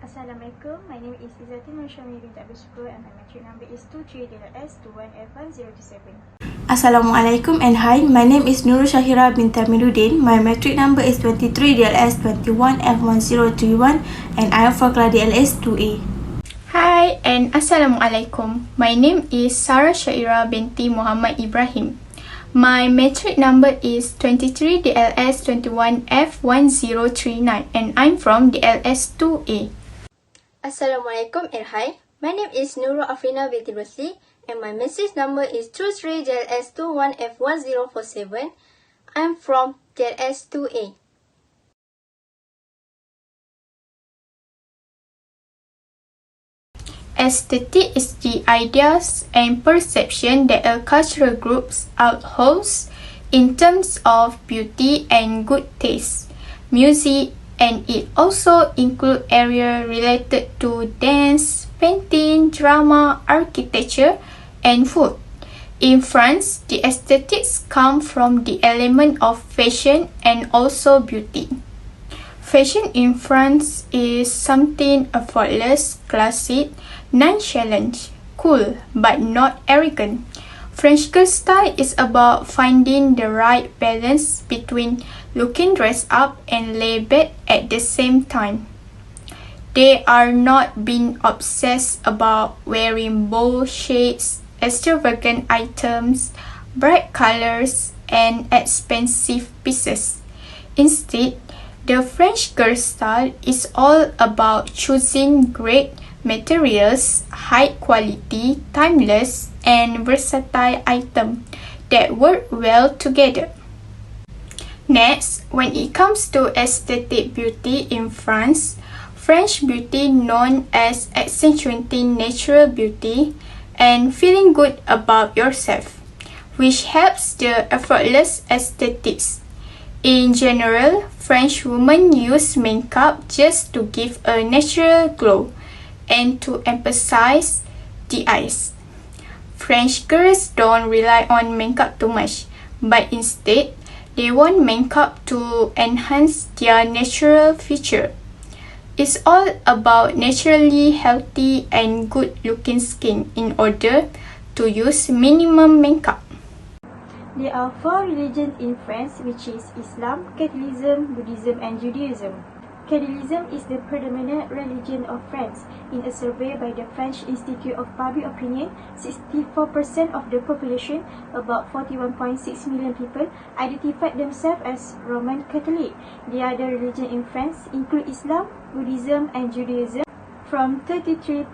Assalamualaikum, my name is IZZATI binti ABDUL and my metric number is 23DLS21F1027. Assalamualaikum and hi, my name is NURUL SHAHIRA binti AMIRUDIN. My metric number is 23DLS21F1031 and I am for Class DLS 2A. Hi and Assalamualaikum. My name is SHAHIRA binti MOHAMAD IBRAHIM. My metric number is 23DLS21F1039 and I'm from DLS 2A. Assalamualaikum and hi, my name is NURUL binti ROSLI and my message number is 23DLS21F1047. I'm from DLS 2A. Aesthetic is the ideas and perception that a cultural group upholds in terms of beauty and good taste, music, and it also includes areas related to dance, painting, drama, architecture, and food. In France, the aesthetics come from the element of fashion and also beauty. Fashion in France is something effortless, classic, nonchalant, cool, but not arrogant. French girl style is about finding the right balance between looking dressed up and laid back at the same time. They are not being obsessed about wearing bold shades, extravagant items, bright colors, and expensive pieces. Instead, the French girl style is all about choosing great materials, high quality, timeless, and versatile items that work well together. Next, when it comes to aesthetic beauty in France, French beauty known as accentuating natural beauty and feeling good about yourself, which helps the effortless aesthetics. In general, French women use makeup just to give a natural glow and to emphasize the eyes. French girls don't rely on makeup too much, but instead, they want makeup to enhance their natural feature. It's all about naturally healthy and good-looking skin in order to use minimum makeup. There are 4 religions in France, which is Islam, Catholicism, Buddhism, and Judaism. Catholicism is the predominant religion of France. In a survey by the French Institute of Public Opinion, 64% of the population, about 41.6 million people, identified themselves as Roman Catholic. The other religions in France include Islam, Buddhism, and Judaism. From 33%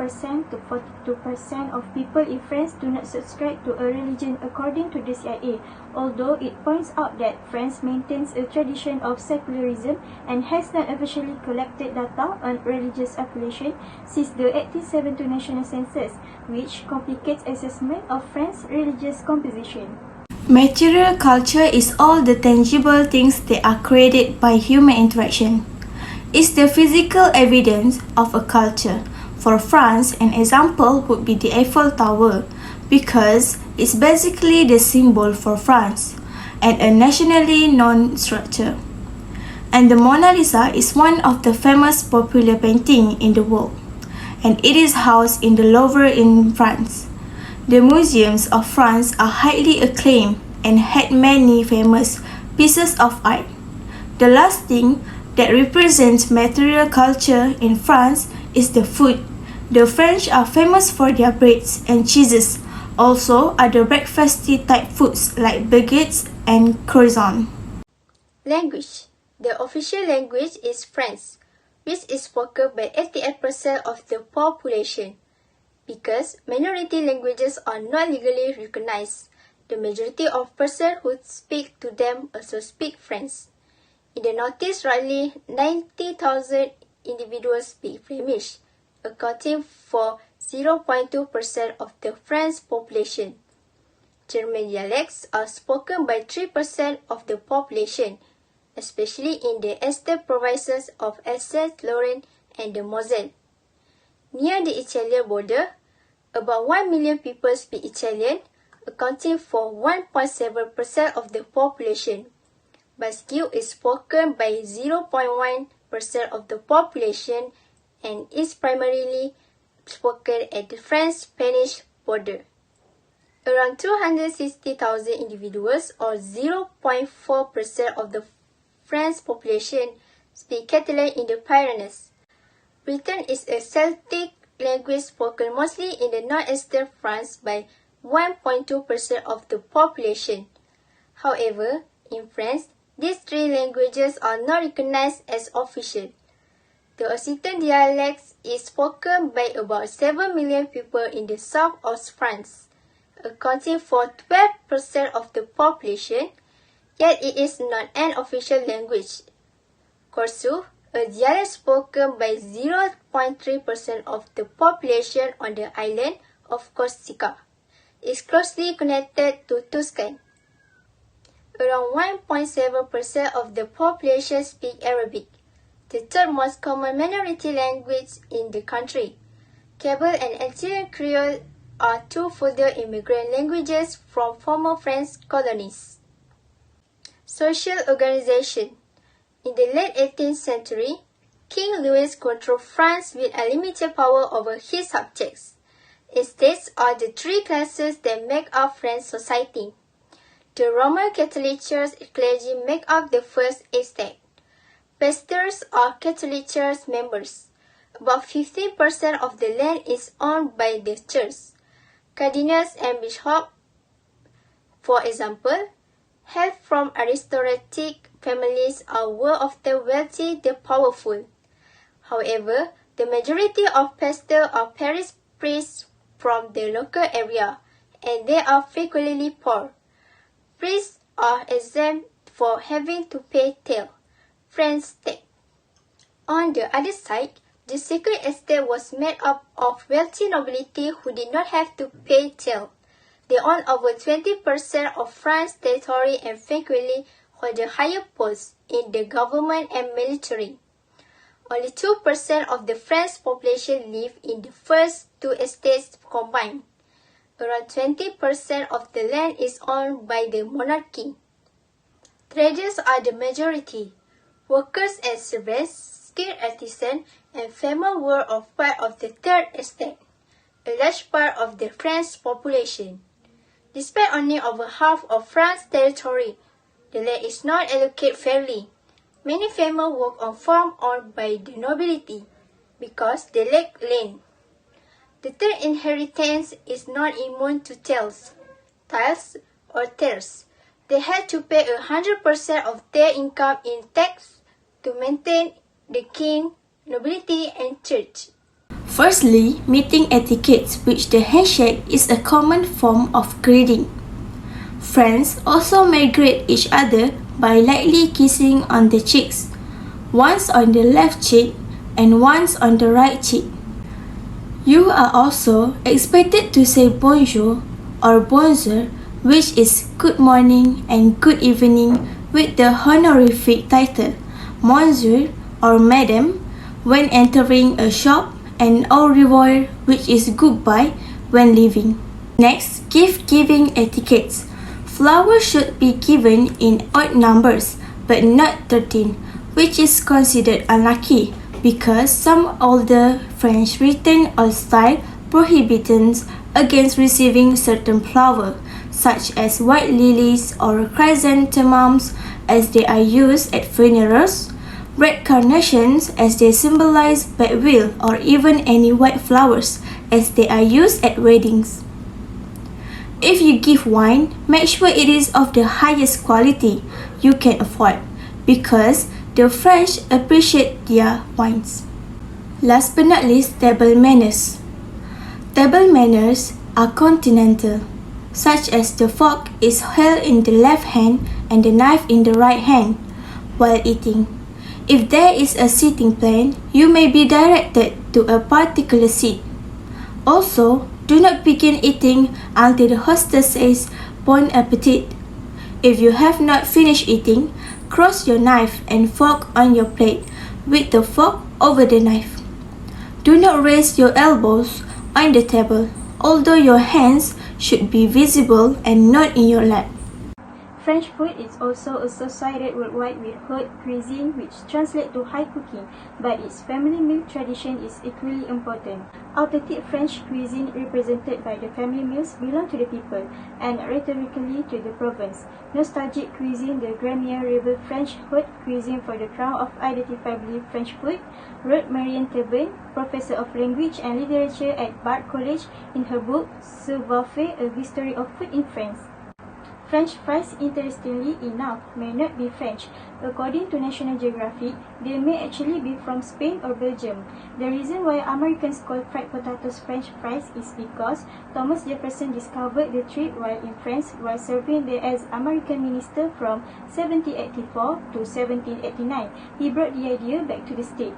to 42% of people in France do not subscribe to a religion according to the CIA, although it points out that France maintains a tradition of secularism and has not officially collected data on religious affiliation since the 1872 national census, which complicates assessment of France's religious composition. Material culture is all the tangible things that are created by human interaction. It's the physical evidence of a culture. For France, an example would be the Eiffel Tower, because it's basically the symbol for France and a nationally known structure. And the Mona Lisa is one of the famous popular paintings in the world, and it is housed in the Louvre in France. The museums of France are highly acclaimed and had many famous pieces of art. The last thing that represents material culture in France is the food. The French are famous for their breads and cheeses, also other breakfasty type foods like baguettes and croissants. Language. The official language is French, which is spoken by 88% of the population. Because minority languages are not legally recognized, the majority of persons who speak to them also speak French. In the Northeast, roughly 90,000 individuals speak Flemish, accounting for 0.2% of the French population. German dialects are spoken by 3% of the population, especially in the eastern provinces of Alsace-Lorraine and the Moselle. Near the Italian border, about 1 million people speak Italian, accounting for 1.7% of the population. Basque is spoken by 0.1% of the population and is primarily spoken at the French-Spanish border. Around 260,000 individuals, or 0.4% of the French population, speak Catalan in the Pyrenees. Breton is a Celtic language spoken mostly in the northeastern France by 1.2% of the population. However, in France, these three languages are not recognized as official. The Occitan dialect is spoken by about 7 million people in the south of France, accounting for 12% of the population, yet it is not an official language. Corso, a dialect spoken by 0.3% of the population on the island of Corsica, is closely connected to Tuscan. Around 1.7% of the population speak Arabic, the third most common minority language in the country. Kabyle and Antillean Creole are two further immigrant languages from former French colonies. Social organization. In the late 18th century, King Louis controlled France with unlimited power over his subjects. Estates are the three classes that make up French society. The Roman Catholic Church clergy make up the first estate. Pastors are Catholic Church members. About 15% of the land is owned by the church. Cardinals and bishops, for example, hail from aristocratic families or were often wealthy the powerful. However, the majority of pastors are parish priests from the local area, and they are frequently poor. Priests are exempt for having to pay taille, French tax. On the other side, the second estate was made up of wealthy nobility who did not have to pay taille. They own over 20% of France's territory and frequently hold the higher posts in the government and military. Only 2% of the French population live in the first two estates combined. Around 20% of the land is owned by the monarchy. Traders are the majority. Workers and servants, skilled artisans, and farmers were of part of the third estate, a large part of the French population. Despite owning over half of France's territory, the land is not allocated fairly. Many farmers work on farms owned by the nobility because they lack land. The third inheritance is not immune to tailles, or tares. They had to pay 100% of their income in tax to maintain the king, nobility, and church. Firstly, meeting etiquette, which the handshake is a common form of greeting. Friends also may greet each other by lightly kissing on the cheeks, once on the left cheek and once on the right cheek. You are also expected to say bonjour or bonjour, which is good morning and good evening, with the honorific title monsieur or madame when entering a shop, and au revoir, which is goodbye when leaving. Next, gift-giving etiquettes. Flowers should be given in odd numbers, but not 13, which is considered unlucky because some older French written or style prohibitions against receiving certain flowers, such as white lilies or chrysanthemums, as they are used at funerals, red carnations as they symbolize bad will, or even any white flowers as they are used at weddings. If you give wine, make sure it is of the highest quality you can afford, because the French appreciate their wines. Last but not least, table manners. Table manners are continental, such as the fork is held in the left hand and the knife in the right hand while eating. If there is a seating plan, you may be directed to a particular seat. Also, do not begin eating until the hostess says bon appetit. If you have not finished eating, cross your knife and fork on your plate with the fork over the knife. Do not raise your elbows on the table, although your hands should be visible and not in your lap. French food is also associated worldwide with haute cuisine, which translates to high cooking, but its family meal tradition is equally important. Authentic French cuisine, represented by the family meals, belong to the people, and rhetorically to the province. Nostalgic cuisine, the Gramier Rebel French haute cuisine for the crown of identifiably French food, wrote Marianne Thébain, professor of language and literature at Bard College, in her book Savoir-faire, A History of Food in France. French fries, interestingly enough, may not be French. According to National Geographic, they may actually be from Spain or Belgium. The reason why Americans call fried potatoes French fries is because Thomas Jefferson discovered the treat while in France while serving there as American minister from 1784 to 1789. He brought the idea back to the state.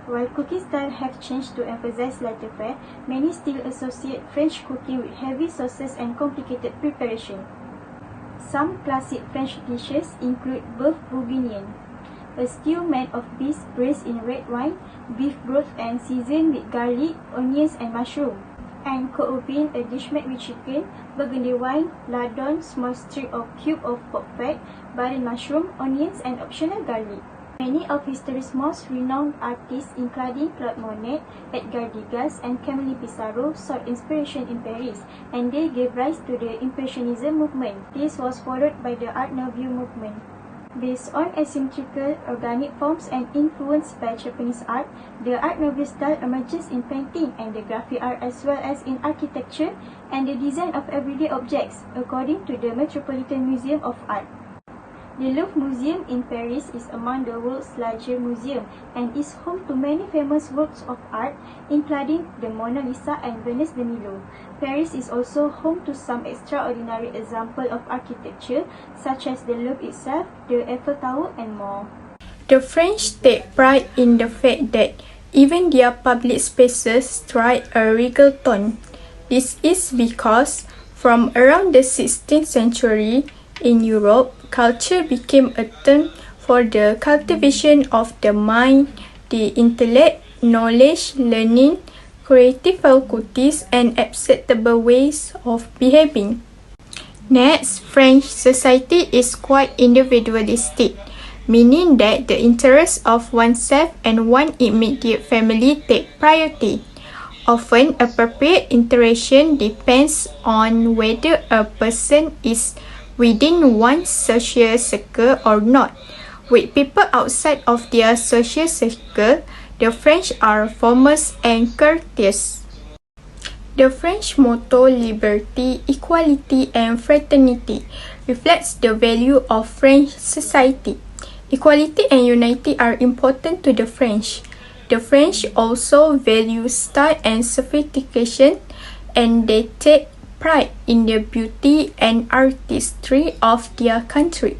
While cooking styles have changed to emphasize laissez faire, many still associate French cooking with heavy sauces and complicated preparation. Some classic French dishes include bœuf bourguignon, a stew made of beef braised in red wine, beef broth and seasoned with garlic, onions and mushroom, and coq au vin, a dish made with chicken, burgundy wine, lardon, small strip or cube of pork fat, butter mushroom, onions and optional garlic. Many of history's most renowned artists, including Claude Monet, Edgar Degas, and Camille Pissarro, sought inspiration in Paris, and they gave rise to the Impressionism movement. This was followed by the Art Nouveau movement. Based on asymmetrical organic forms and influenced by Japanese art, the Art Nouveau style emerges in painting and the graphic art as well as in architecture and the design of everyday objects, according to the Metropolitan Museum of Art. The Louvre Museum in Paris is among the world's largest museums and is home to many famous works of art, including the Mona Lisa and Venus de Milo. Paris is also home to some extraordinary examples of architecture, such as the Louvre itself, the Eiffel Tower, and more. The French take pride in the fact that even their public spaces strike a regal tone. This is because from around the 16th century, in Europe, culture became a term for the cultivation of the mind, the intellect, knowledge, learning, creative faculties, and acceptable ways of behaving. Next, French society is quite individualistic, meaning that the interests of oneself and one immediate family take priority. Often, appropriate interaction depends on whether a person is within one's social circle or not. With people outside of their social circle, the French are formal and courteous. The French motto liberty, equality, and fraternity reflects the value of French society. Equality and unity are important to the French. The French also value style and sophistication, and they take pride in the beauty and artistry of their country.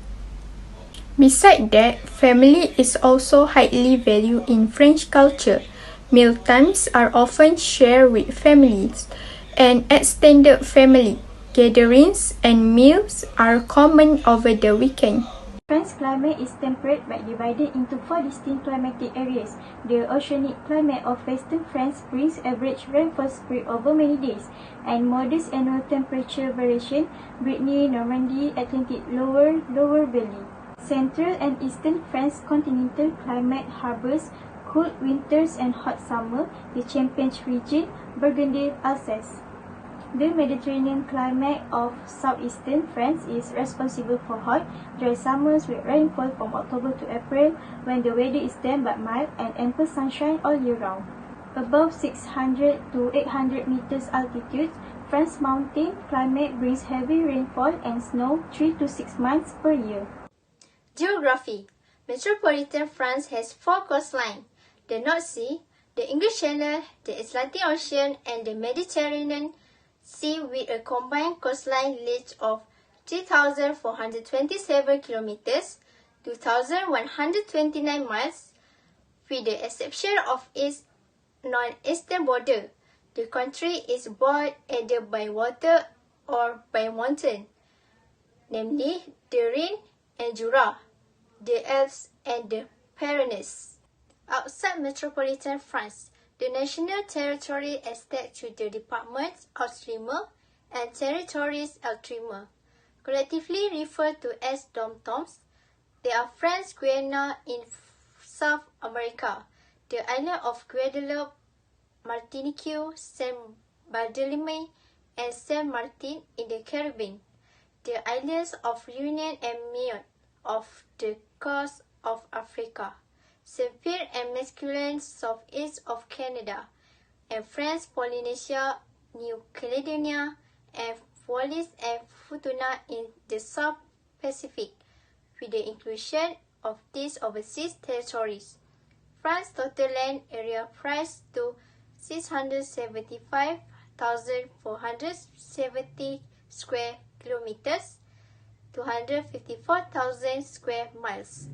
Besides that, family is also highly valued in French culture. Mealtimes are often shared with families, and extended family gatherings and meals are common over the weekend. France's climate is temperate but divided into 4 distinct climatic areas. The oceanic climate of western France brings average rainfall spread over many days and modest annual temperature variation. Brittany, Normandy, Atlantic lower valley. Central and eastern France continental climate harbors cool winters and hot summer. The Champagne region, Burgundy, Alsace. The Mediterranean climate of southeastern France is responsible for hot, dry summers with rainfall from October to April when the weather is damp but mild and ample sunshine all year round. Above 600 to 800 meters altitude, France's mountain climate brings heavy rainfall and snow 3 to 6 months per year. Geography. Metropolitan France has 4 coastlines: the North Sea, the English Channel, the Atlantic Ocean, and the Mediterranean Sea, with a combined coastline length of 3,427 kilometers, 2,129 miles, with the exception of its northeastern border. The country is bordered either by water or by mountain, namely the Rhine and Jura, the Alps and the Pyrenees. Outside metropolitan France, the national territory extends to the departments Outre-mer and territories Outre-mer. collectively referred to as dom-toms. They are French Guiana in South America, the island of Guadeloupe, Martinique, Saint Barthélemy, and Saint Martin in the Caribbean, the islands of Reunion and Mayotte off the coast of Africa, St. Pierre and Miquelon southeast of Canada, and French Polynesia, New Caledonia, and Wallis and Futuna in the South Pacific. With the inclusion of these overseas territories, France's total land area priced to 675,470 square kilometers, 254,000 square miles.